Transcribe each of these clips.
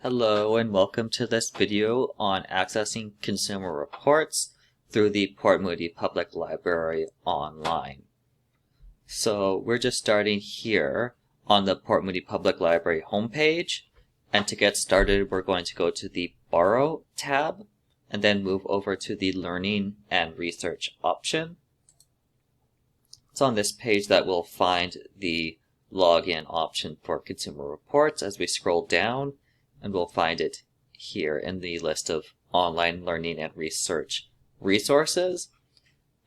Hello and welcome to this video on accessing consumer reports through the Port Moody Public Library online. So we're just starting here on the Port Moody Public Library homepage, and to get started we're going to go to the Borrow tab and then move over to the Learning and Research option. It's on this page that we'll find the login option for consumer reports as we scroll down, and we'll find it here in the list of online learning and research resources.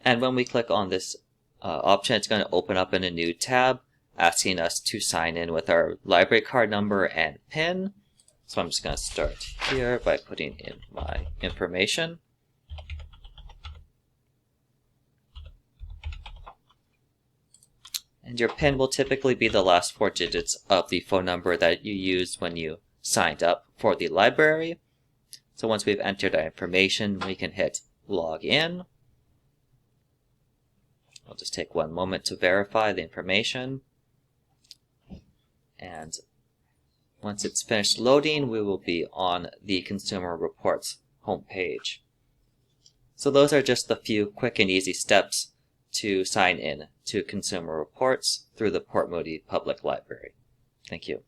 And when we click on this option, it's going to open up in a new tab asking us to sign in with our library card number and PIN. So I'm just going to start here by putting in my information. And your PIN will typically be the last 4 digits of the phone number that you used when you signed up for the library. So once we've entered our information, we can hit log in. I'll just take one moment to verify the information. And once it's finished loading, we will be on the Consumer Reports homepage. So those are just a few quick and easy steps to sign in to Consumer Reports through the Port Moody Public Library. Thank you.